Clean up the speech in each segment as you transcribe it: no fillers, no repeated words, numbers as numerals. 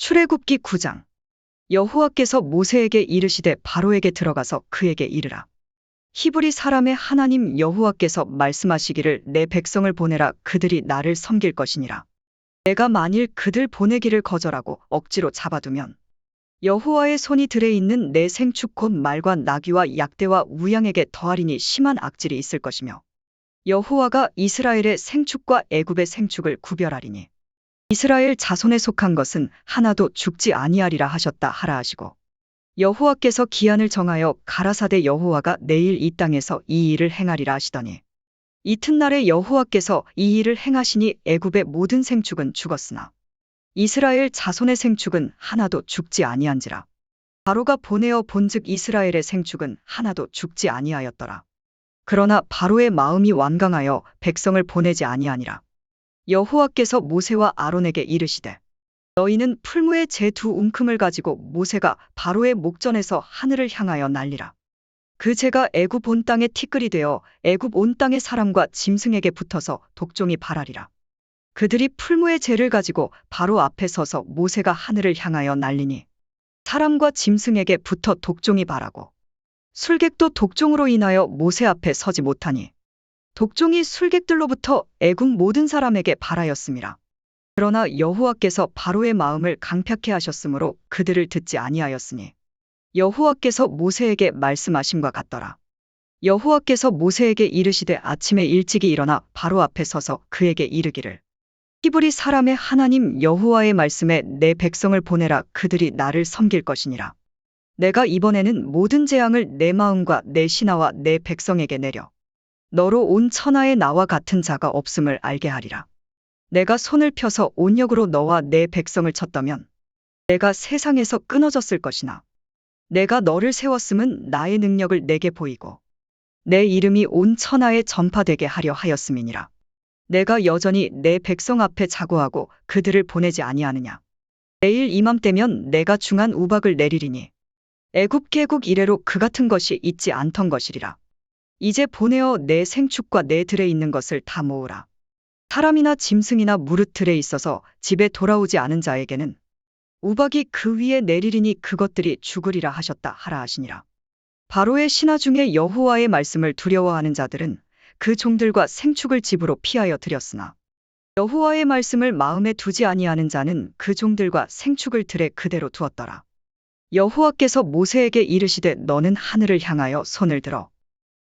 출애굽기 9장. 여호와께서 모세에게 이르시되 바로에게 들어가서 그에게 이르라. 히브리 사람의 하나님 여호와께서 말씀하시기를 내 백성을 보내라. 그들이 나를 섬길 것이니라. 내가 만일 그들 보내기를 거절하고 억지로 잡아두면 여호와의 손이 들에 있는 내 생축 곧 말과 나귀와 약대와 우양에게 더하리니 심한 악질이 있을 것이며 여호와가 이스라엘의 생축과 애굽의 생축을 구별하리니 이스라엘 자손에 속한 것은 하나도 죽지 아니하리라 하셨다 하라 하시고 여호와께서 기한을 정하여 가라사대 여호와가 내일 이 땅에서 이 일을 행하리라 하시더니 이튿날에 여호와께서 이 일을 행하시니 애굽의 모든 생축은 죽었으나 이스라엘 자손의 생축은 하나도 죽지 아니한지라. 바로가 보내어 본즉 이스라엘의 생축은 하나도 죽지 아니하였더라. 그러나 바로의 마음이 완강하여 백성을 보내지 아니하니라. 여호와께서 모세와 아론에게 이르시되 너희는 풀무의 제 두 움큼을 가지고 모세가 바로의 목전에서 하늘을 향하여 날리라. 그 재가 애굽 온 땅에 티끌이 되어 애굽 온 땅의 사람과 짐승에게 붙어서 독종이 발하리라. 그들이 풀무의 재를 가지고 바로 앞에 서서 모세가 하늘을 향하여 날리니 사람과 짐승에게 붙어 독종이 발하고 술객도 독종으로 인하여 모세 앞에 서지 못하니 독종이 술객들로부터 애굽 모든 사람에게 발하였음이라. 그러나 여호와께서 바로의 마음을 강팍해 하셨으므로 그들을 듣지 아니하였으니 여호와께서 모세에게 말씀하심과 같더라. 여호와께서 모세에게 이르시되 아침에 일찍이 일어나 바로 앞에 서서 그에게 이르기를 히브리 사람의 하나님 여호와의 말씀에 내 백성을 보내라. 그들이 나를 섬길 것이니라. 내가 이번에는 모든 재앙을 내 마음과 내 신하와 내 백성에게 내려 너로 온 천하에 나와 같은 자가 없음을 알게 하리라. 내가 손을 펴서 온역으로 너와 내 백성을 쳤다면 내가 세상에서 끊어졌을 것이나 내가 너를 세웠음은 나의 능력을 내게 보이고 내 이름이 온 천하에 전파되게 하려 하였음이니라. 내가 여전히 내 백성 앞에 자고하고 그들을 보내지 아니하느냐. 내일 이맘때면 내가 중한 우박을 내리리니 애굽 개국 이래로 그 같은 것이 있지 않던 것이리라. 이제 보내어 내 생축과 내 들에 있는 것을 다 모으라. 사람이나 짐승이나 무릇 들에 있어서 집에 돌아오지 않은 자에게는 우박이 그 위에 내리리니 그것들이 죽으리라 하셨다 하라 하시니라. 바로의 신하 중에 여호와의 말씀을 두려워하는 자들은 그 종들과 생축을 집으로 피하여 들였으나 여호와의 말씀을 마음에 두지 아니하는 자는 그 종들과 생축을 들에 그대로 두었더라. 여호와께서 모세에게 이르시되 너는 하늘을 향하여 손을 들어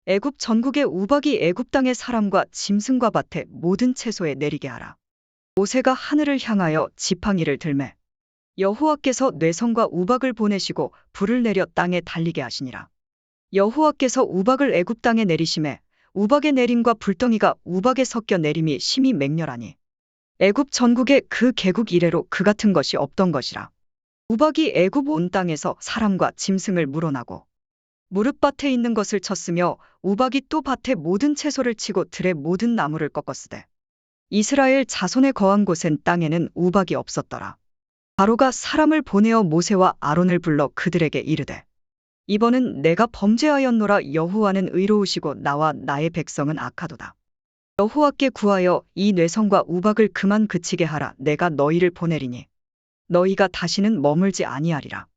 애굽 전국의 우박이 애굽 땅의 사람과 짐승과 밭의 모든 채소에 내리게 하라. 모세가 하늘을 향하여 지팡이를 들매 여호와께서 뇌성과 우박을 보내시고 불을 내려 땅에 달리게 하시니라. 여호와께서 우박을 애굽 땅에 내리심에 우박의 내림과 불덩이가 우박에 섞여 내림이 심히 맹렬하니 애굽 전국에 그 개국 이래로 그 같은 것이 없던 것이라. 우박이 애굽 온 땅에서 사람과 짐승을 물어나고 무릇밭에 있는 것을 쳤으며 우박이 또 밭의 모든 채소를 치고 들의 모든 나무를 꺾었으되 이스라엘 자손의 거한 곳엔 땅에는 우박이 없었더라. 바로가 사람을 보내어 모세와 아론을 불러 그들에게 이르되 이번은 내가 범죄하였노라. 여호와는 의로우시고 나와 나의 백성은 악하도다. 여호와께 구하여 이 뇌성과 우박을 그만 그치게 하라. 내가 너희를 보내리니 너희가 다시는 머물지 아니하리라.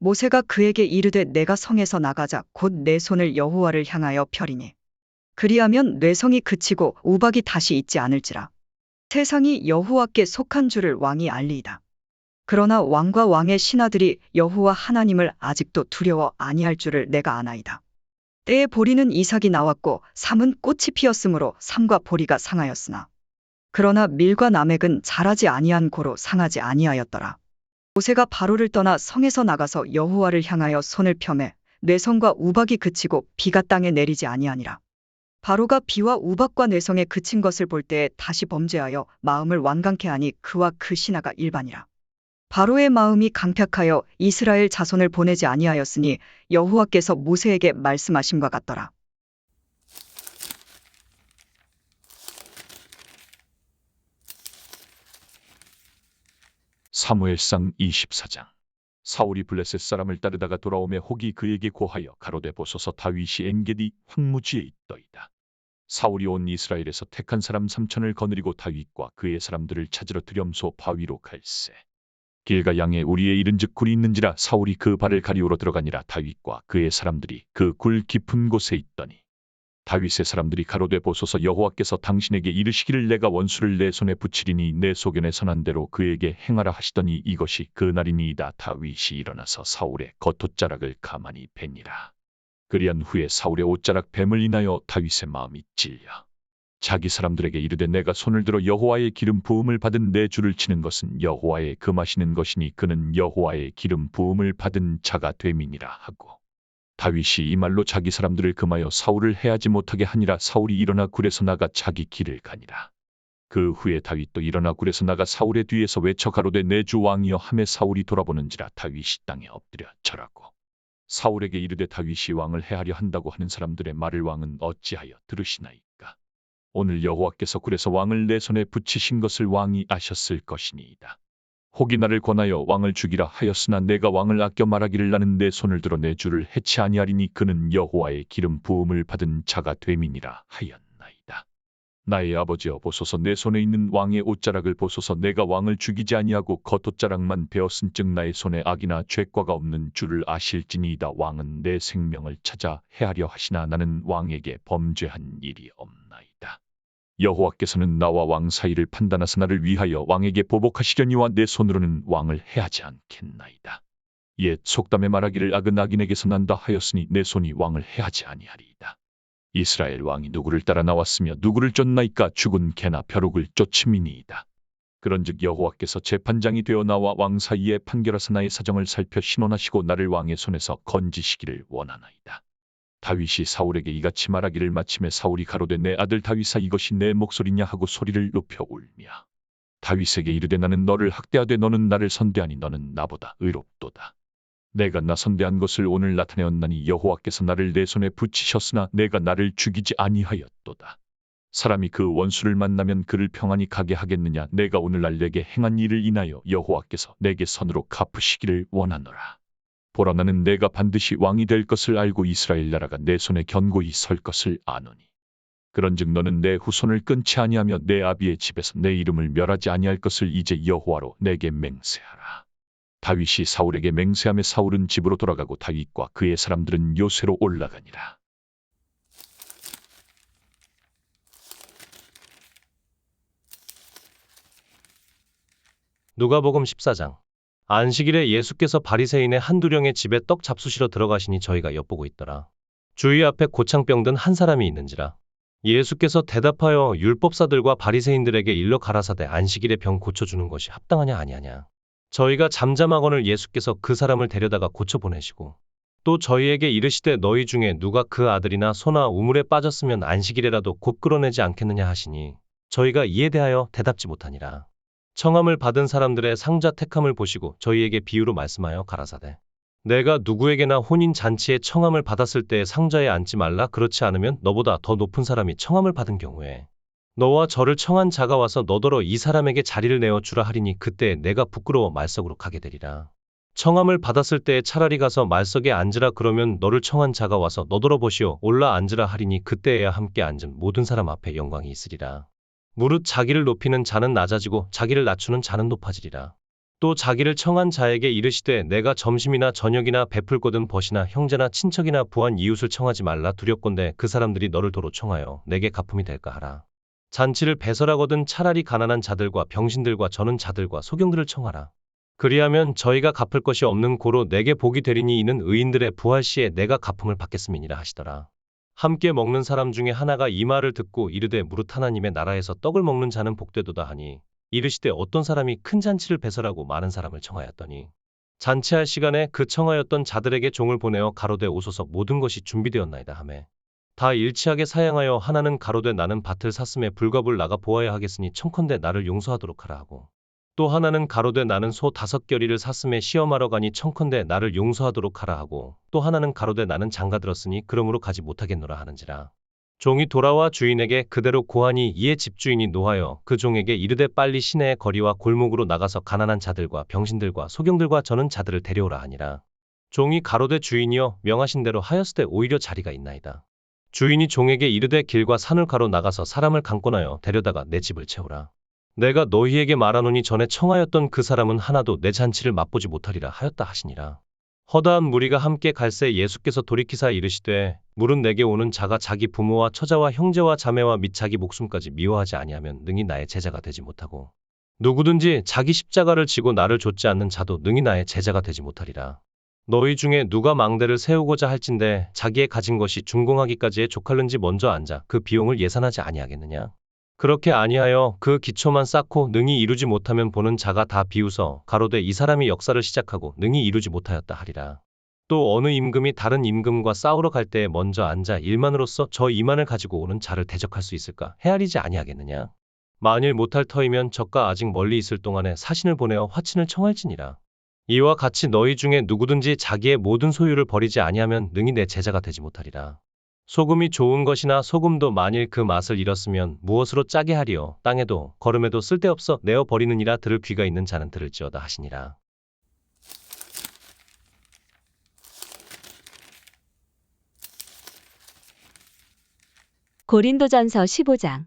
모세가 그에게 이르되 내가 성에서 나가자. 곧 내 손을 여호와를 향하여 펴리니 그리하면 뇌성이 그치고 우박이 다시 있지 않을지라. 세상이 여호와께 속한 줄을 왕이 알리이다. 그러나 왕과 왕의 신하들이 여호와 하나님을 아직도 두려워 아니할 줄을 내가 아나이다. 때에 보리는 이삭이 나왔고 삼은 꽃이 피었으므로 삼과 보리가 상하였으나 그러나 밀과 나맥은 자라지 아니한 고로 상하지 아니하였더라. 모세가 바로를 떠나 성에서 나가서 여호와를 향하여 손을 펴매 뇌성과 우박이 그치고 비가 땅에 내리지 아니하니라. 바로가 비와 우박과 뇌성에 그친 것을 볼 때에 다시 범죄하여 마음을 완강케 하니 그와 그 신하가 일반이라. 바로의 마음이 강팍하여 이스라엘 자손을 보내지 아니하였으니 여호와께서 모세에게 말씀하심과 같더라. 사무엘상 24장. 사울이 블레셋 사람을 따르다가 돌아오매 혹이 그에게 고하여 가로되 보소서 다윗이 엔게디 황무지에 있더이다. 사울이 온 이스라엘에서 택한 사람 3천을 거느리고 다윗과 그의 사람들을 찾으러 드렴소 바위로 갈새. 길가 양에 우리에 이른즉 굴이 있는지라 사울이 그 발을 가리우러 들어가니라 다윗과 그의 사람들이 그 굴 깊은 곳에 있더니 다윗의 사람들이 가로되 보소서 여호와께서 당신에게 이르시기를 내가 원수를 내 손에 붙이리니 내 소견에 선한 대로 그에게 행하라 하시더니 이것이 그 날이니이다. 다윗이 일어나서 사울의 겉옷자락을 가만히 베니라. 그리한 후에 사울의 옷자락 뱀을 인하여 다윗의 마음이 찔려 자기 사람들에게 이르되 내가 손을 들어 여호와의 기름 부음을 받은 내 주를 치는 것은 여호와의 금하시는 것이니 그는 여호와의 기름 부음을 받은 자가 됨이니라 하고 다윗이 이 말로 자기 사람들을 금하여 사울을 해하지 못하게 하니라. 사울이 일어나 굴에서 나가 자기 길을 가니라. 그 후에 다윗도 일어나 굴에서 나가 사울의 뒤에서 외쳐 가로되 내 주 왕이여 하매 사울이 돌아보는지라 다윗이 땅에 엎드려 절하고 사울에게 이르되 다윗이 왕을 해하려 한다고 하는 사람들의 말을 왕은 어찌하여 들으시나이까. 오늘 여호와께서 굴에서 왕을 내 손에 붙이신 것을 왕이 아셨을 것이니이다. 혹이 나를 권하여 왕을 죽이라 하였으나 내가 왕을 아껴 말하기를 나는 내 손을 들어 내 주를 해치 아니하리니 그는 여호와의 기름 부음을 받은 자가 됨이니라 하였나이다. 나의 아버지여 보소서 내 손에 있는 왕의 옷자락을 보소서 내가 왕을 죽이지 아니하고 겉옷자락만 베었은즉 나의 손에 악이나 죄과가 없는 줄을 아실지니이다. 왕은 내 생명을 찾아 해하려 하시나 나는 왕에게 범죄한 일이 없나이다. 여호와께서는 나와 왕 사이를 판단하사 나를 위하여 왕에게 보복하시려니와 내 손으로는 왕을 해하지 않겠나이다. 옛 속담에 말하기를 악은 악인에게서 난다 하였으니 내 손이 왕을 해하지 아니하리이다. 이스라엘 왕이 누구를 따라 나왔으며 누구를 쫓나이까 죽은 개나 벼룩을 쫓음이니이다. 그런즉 여호와께서 재판장이 되어 나와 왕 사이에 판결하사 나의 사정을 살펴 신원하시고 나를 왕의 손에서 건지시기를 원하나이다. 다윗이 사울에게 이같이 말하기를 마침에 사울이 가로되 내 아들 다윗아 이것이 내 목소리냐 하고 소리를 높여 울며 다윗에게 이르되 나는 너를 학대하되 너는 나를 선대하니 너는 나보다 의롭도다. 내가 나 선대한 것을 오늘 나타내었나니 여호와께서 나를 내 손에 붙이셨으나 내가 나를 죽이지 아니하였도다. 사람이 그 원수를 만나면 그를 평안히 가게 하겠느냐. 내가 오늘날 내게 행한 일을 인하여 여호와께서 내게 선으로 갚으시기를 원하노라. 보라 나는 내가 반드시 왕이 될 것을 알고 이스라엘 나라가 내 손에 견고히 설 것을 아노니 그런즉 너는 내 후손을 끊지 아니하며 내 아비의 집에서 내 이름을 멸하지 아니할 것을 이제 여호와로 내게 맹세하라. 다윗이 사울에게 맹세하며 사울은 집으로 돌아가고 다윗과 그의 사람들은 요새로 올라가니라. 누가복음 14장. 안식일에 예수께서 바리새인의 한두령의 집에 떡 잡수시러 들어가시니 저희가 엿보고 있더라. 주의 앞에 고창병 든 한 사람이 있는지라. 예수께서 대답하여 율법사들과 바리새인들에게 일러 가라사대 안식일에 병 고쳐주는 것이 합당하냐 아니하냐. 저희가 잠잠하거늘 예수께서 그 사람을 데려다가 고쳐보내시고 또 저희에게 이르시되 너희 중에 누가 그 아들이나 소나 우물에 빠졌으면 안식일에라도 곧 끌어내지 않겠느냐 하시니 저희가 이에 대하여 대답지 못하니라. 청함을 받은 사람들의 상자 택함을 보시고 저희에게 비유로 말씀하여 가라사대 내가 누구에게나 혼인 잔치에 청함을 받았을 때에 상자에 앉지 말라. 그렇지 않으면 너보다 더 높은 사람이 청함을 받은 경우에 너와 저를 청한 자가 와서 너더러 이 사람에게 자리를 내어 주라 하리니 그때 내가 부끄러워 말석으로 가게 되리라. 청함을 받았을 때에 차라리 가서 말석에 앉으라. 그러면 너를 청한 자가 와서 너더러 보시오 올라 앉으라 하리니 그때에야 함께 앉은 모든 사람 앞에 영광이 있으리라. 무릇 자기를 높이는 자는 낮아지고 자기를 낮추는 자는 높아지리라. 또 자기를 청한 자에게 이르시되 내가 점심이나 저녁이나 베풀거든 벗이나 형제나 친척이나 부한 이웃을 청하지 말라. 두렵건대 그 사람들이 너를 도로 청하여 내게 갚음이 될까 하라. 잔치를 배설하거든 차라리 가난한 자들과 병신들과 저는 자들과 소경들을 청하라. 그리하면 저희가 갚을 것이 없는 고로 내게 복이 되리니 이는 의인들의 부활 시에 내가 갚음을 받겠음이니라 하시더라. 함께 먹는 사람 중에 하나가 이 말을 듣고 이르되 무릇 하나님의 나라에서 떡을 먹는 자는 복되도다 하니 이르시되 어떤 사람이 큰 잔치를 배설하고 많은 사람을 청하였더니 잔치할 시간에 그 청하였던 자들에게 종을 보내어 가로되 오소서 모든 것이 준비되었나이다 하매 다 일치하게 사양하여 하나는 가로되 나는 밭을 샀음에 불갑을 나가 보아야 하겠으니 청컨대 나를 용서하도록 하라 하고 또 하나는 가로되 나는 소 5겨리를 샀음에 시험하러 가니 청컨대 나를 용서하도록 하라 하고 또 하나는 가로되 나는 장가 들었으니 그러므로 가지 못하겠노라 하는지라. 종이 돌아와 주인에게 그대로 고하니 이에 집주인이 노하여 그 종에게 이르되 빨리 시내의 거리와 골목으로 나가서 가난한 자들과 병신들과 소경들과 저는 자들을 데려오라 하니라. 종이 가로되 주인이여 명하신 대로 하였으되 오히려 자리가 있나이다. 주인이 종에게 이르되 길과 산을 가로 나가서 사람을 강권하여 데려다가 내 집을 채우라. 내가 너희에게 말하노니 전에 청하였던 그 사람은 하나도 내 잔치를 맛보지 못하리라 하였다 하시니라. 허다한 무리가 함께 갈새 예수께서 돌이키사 이르시되 물은 내게 오는 자가 자기 부모와 처자와 형제와 자매와 및 자기 목숨까지 미워하지 아니하면 능히 나의 제자가 되지 못하고 누구든지 자기 십자가를 지고 나를 좇지 않는 자도 능히 나의 제자가 되지 못하리라. 너희 중에 누가 망대를 세우고자 할진대 자기의 가진 것이 준공하기까지에 족할는지 먼저 앉아 그 비용을 예산하지 아니하겠느냐. 그렇게 아니하여 그 기초만 쌓고 능히 이루지 못하면 보는 자가 다 비웃어 가로되 이 사람이 역사를 시작하고 능히 이루지 못하였다 하리라. 또 어느 임금이 다른 임금과 싸우러 갈 때에 먼저 앉아 1만으로서 저 2만을 가지고 오는 자를 대적할 수 있을까 헤아리지 아니하겠느냐. 만일 못할 터이면 저가 아직 멀리 있을 동안에 사신을 보내어 화친을 청할지니라. 이와 같이 너희 중에 누구든지 자기의 모든 소유를 버리지 아니하면 능히 내 제자가 되지 못하리라. 소금이 좋은 것이나 소금도 만일 그 맛을 잃었으면 무엇으로 짜게 하리요. 땅에도 거름에도 쓸데없어 내어 버리느니라. 들을 귀가 있는 자는 들을지어다 하시니라. 고린도전서 15장.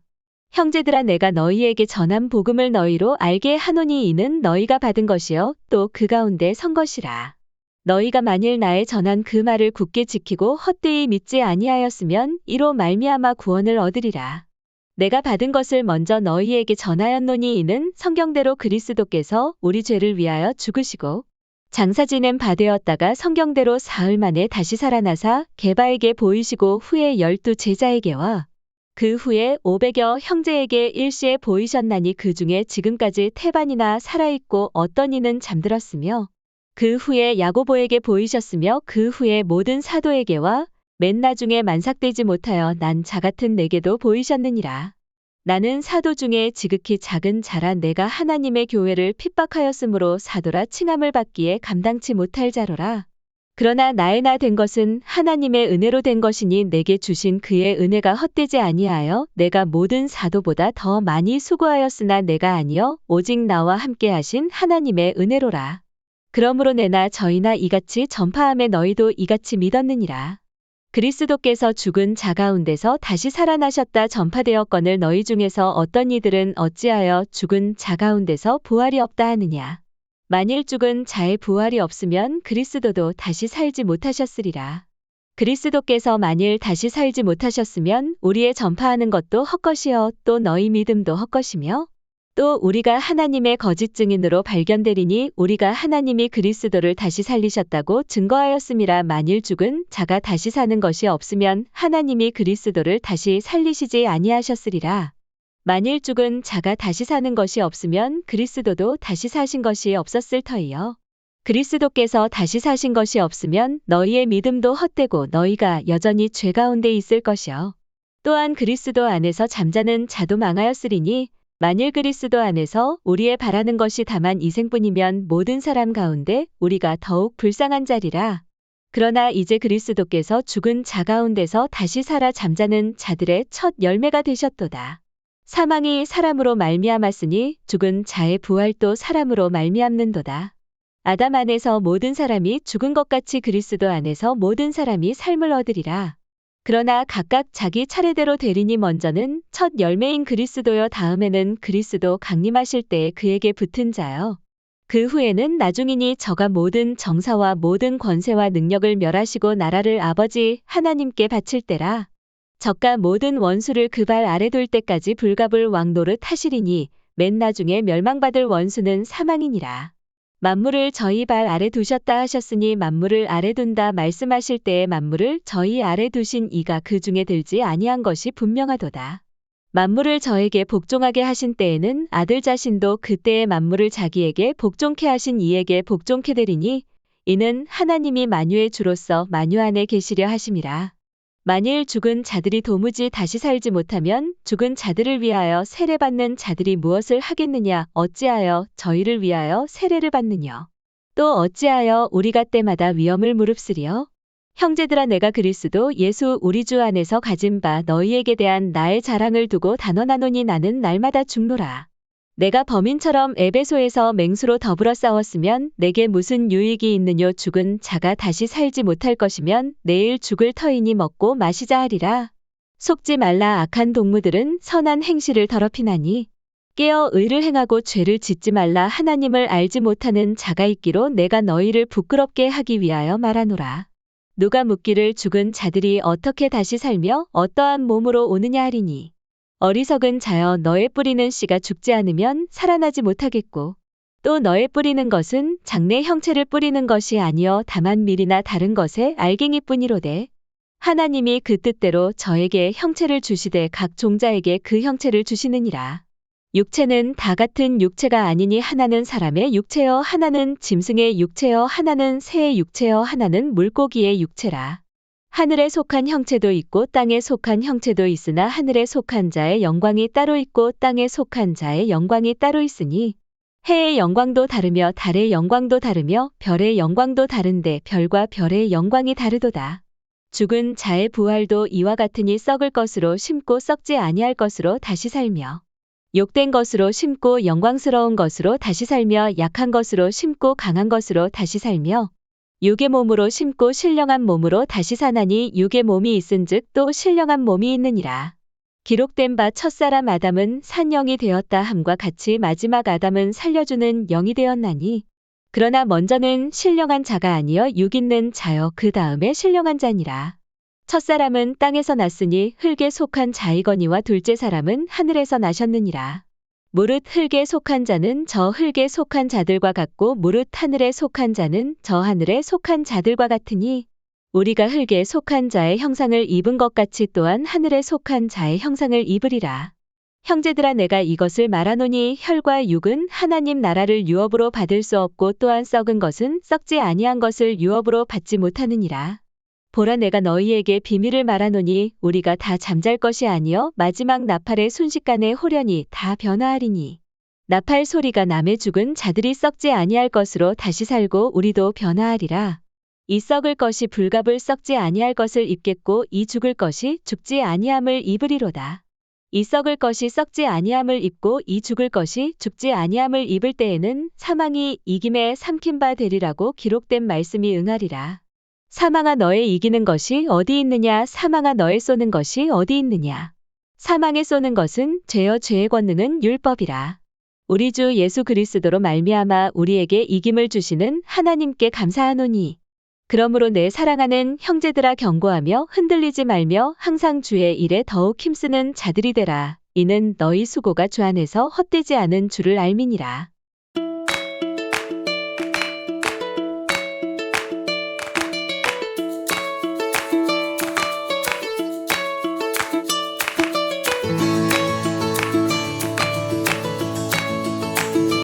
형제들아 내가 너희에게 전한 복음을 너희로 알게 하노니 이는 너희가 받은 것이요 또 그 가운데 선 것이라. 너희가 만일 나의 전한 그 말을 굳게 지키고 헛되이 믿지 아니하였으면 이로 말미암아 구원을 얻으리라. 내가 받은 것을 먼저 너희에게 전하였노니 이는 성경대로 그리스도께서 우리 죄를 위하여 죽으시고 장사 지낸 바 되었다가 성경대로 사흘 만에 다시 살아나사 게바에게 보이시고 후에 12 제자에게와 그 후에 500여 형제에게 일시에 보이셨나니 그 중에 지금까지 태반이나 살아있고 어떤 이는 잠들었으며 그 후에 야고보에게 보이셨으며 그 후에 모든 사도에게와 맨 나중에 만삭되지 못하여 난 자 같은 내게도 보이셨느니라. 나는 사도 중에 지극히 작은 자라 내가 하나님의 교회를 핍박하였으므로 사도라 칭함을 받기에 감당치 못할 자로라. 그러나 나의 나 된 것은 하나님의 은혜로 된 것이니 내게 주신 그의 은혜가 헛되지 아니하여 내가 모든 사도보다 더 많이 수고하였으나 내가 아니여 오직 나와 함께 하신 하나님의 은혜로라. 그러므로 내나 저희나 이같이 전파함에 너희도 이같이 믿었느니라. 그리스도께서 죽은 자 가운데서 다시 살아나셨다 전파되었거늘 너희 중에서 어떤 이들은 어찌하여 죽은 자 가운데서 부활이 없다 하느냐. 만일 죽은 자의 부활이 없으면 그리스도도 다시 살지 못하셨으리라. 그리스도께서 만일 다시 살지 못하셨으면 우리의 전파하는 것도 헛것이요 또 너희 믿음도 헛것이며 또 우리가 하나님의 거짓 증인으로 발견되리니 우리가 하나님이 그리스도를 다시 살리셨다고 증거하였음이라. 만일 죽은 자가 다시 사는 것이 없으면 하나님이 그리스도를 다시 살리시지 아니하셨으리라. 만일 죽은 자가 다시 사는 것이 없으면 그리스도도 다시 사신 것이 없었을 터이요. 그리스도께서 다시 사신 것이 없으면 너희의 믿음도 헛되고 너희가 여전히 죄 가운데 있을 것이요. 또한 그리스도 안에서 잠자는 자도 망하였으리니 만일 그리스도 안에서 우리의 바라는 것이 다만 이생뿐이면 모든 사람 가운데 우리가 더욱 불쌍한 자리라. 그러나 이제 그리스도께서 죽은 자 가운데서 다시 살아 잠자는 자들의 첫 열매가 되셨도다. 사망이 사람으로 말미암았으니 죽은 자의 부활도 사람으로 말미암는도다. 아담 안에서 모든 사람이 죽은 것 같이 그리스도 안에서 모든 사람이 삶을 얻으리라. 그러나 각각 자기 차례대로 되리니 먼저는 첫 열매인 그리스도요 다음에는 그리스도 강림하실 때에 그에게 붙은 자요. 그 후에는 나중이니 저가 모든 정사와 모든 권세와 능력을 멸하시고 나라를 아버지 하나님께 바칠 때라. 저가 모든 원수를 그 발 아래 둘 때까지 불갑을 왕노릇 하시리니 맨 나중에 멸망받을 원수는 사망이니라. 만물을 저희 발 아래 두셨다 하셨으니 만물을 아래 둔다 말씀하실 때에 만물을 저희 아래 두신 이가 그 중에 들지 아니한 것이 분명하도다. 만물을 저에게 복종하게 하신 때에는 아들 자신도 그때의 만물을 자기에게 복종케 하신 이에게 복종케 되리니 이는 하나님이 만유의 주로서 만유 안에 계시려 하심이라. 만일 죽은 자들이 도무지 다시 살지 못하면 죽은 자들을 위하여 세례받는 자들이 무엇을 하겠느냐. 어찌하여 저희를 위하여 세례를 받느냐. 또 어찌하여 우리가 때마다 위험을 무릅쓰리요. 형제들아 내가 그리스도 예수 우리 주 안에서 가진 바 너희에게 대한 나의 자랑을 두고 단언하노니 나는 날마다 죽노라. 내가 범인처럼 에베소에서 맹수로 더불어 싸웠으면 내게 무슨 유익이 있느뇨. 죽은 자가 다시 살지 못할 것이면 내일 죽을 터이니 먹고 마시자 하리라. 속지 말라. 악한 동무들은 선한 행실을 더럽히나니 깨어 의를 행하고 죄를 짓지 말라. 하나님을 알지 못하는 자가 있기로 내가 너희를 부끄럽게 하기 위하여 말하노라. 누가 묻기를 죽은 자들이 어떻게 다시 살며 어떠한 몸으로 오느냐 하리니 어리석은 자여, 너의 뿌리는 씨가 죽지 않으면 살아나지 못하겠고 또 너의 뿌리는 것은 장래 형체를 뿌리는 것이 아니여 다만 밀이나 다른 것에 알갱이뿐이로되 하나님이 그 뜻대로 저에게 형체를 주시되 각 종자에게 그 형체를 주시느니라. 육체는 다 같은 육체가 아니니 하나는 사람의 육체여 하나는 짐승의 육체여 하나는 새의 육체여 하나는 물고기의 육체라. 하늘에 속한 형체도 있고 땅에 속한 형체도 있으나 하늘에 속한 자의 영광이 따로 있고 땅에 속한 자의 영광이 따로 있으니 해의 영광도 다르며 달의 영광도 다르며 별의 영광도 다른데 별과 별의 영광이 다르도다. 죽은 자의 부활도 이와 같으니 썩을 것으로 심고 썩지 아니할 것으로 다시 살며 욕된 것으로 심고 영광스러운 것으로 다시 살며 약한 것으로 심고 강한 것으로 다시 살며 육의 몸으로 심고 신령한 몸으로 다시 사나니 육의 몸이 있은즉 또 신령한 몸이 있느니라. 기록된 바 첫사람 아담은 산 영이 되었다 함과 같이 마지막 아담은 살려주는 영이 되었나니 그러나 먼저는 신령한 자가 아니여 육 있는 자여 그 다음에 신령한 자니라. 첫사람은 땅에서 났으니 흙에 속한 자이거니와 둘째 사람은 하늘에서 나셨느니라. 무릇 흙에 속한 자는 저 흙에 속한 자들과 같고 무릇 하늘에 속한 자는 저 하늘에 속한 자들과 같으니 우리가 흙에 속한 자의 형상을 입은 것 같이 또한 하늘에 속한 자의 형상을 입으리라. 형제들아, 내가 이것을 말하노니 혈과 육은 하나님 나라를 유업으로 받을 수 없고 또한 썩은 것은 썩지 아니한 것을 유업으로 받지 못하느니라. 보라, 내가 너희에게 비밀을 말하노니 우리가 다 잠잘 것이 아니여 마지막 나팔의 순식간에 홀연히 다 변화하리니 나팔 소리가 남의 죽은 자들이 썩지 아니할 것으로 다시 살고 우리도 변화하리라. 이 썩을 것이 불갑을 썩지 아니할 것을 입겠고 이 죽을 것이 죽지 아니함을 입으리로다. 이 썩을 것이 썩지 아니함을 입고 이 죽을 것이 죽지 아니함을 입을 때에는 사망이 이김에 삼킨 바 되리라고 기록된 말씀이 응하리라. 사망아, 너의 이기는 것이 어디 있느냐? 사망아, 너의 쏘는 것이 어디 있느냐? 사망에 쏘는 것은 죄여 죄의 권능은 율법이라. 우리 주 예수 그리스도로 말미암아 우리에게 이김을 주시는 하나님께 감사하노니 그러므로 내 사랑하는 형제들아, 경고하며 흔들리지 말며 항상 주의 일에 더욱 힘쓰는 자들이 되라. 이는 너희 수고가 주 안에서 헛되지 않은 줄을 알미니라.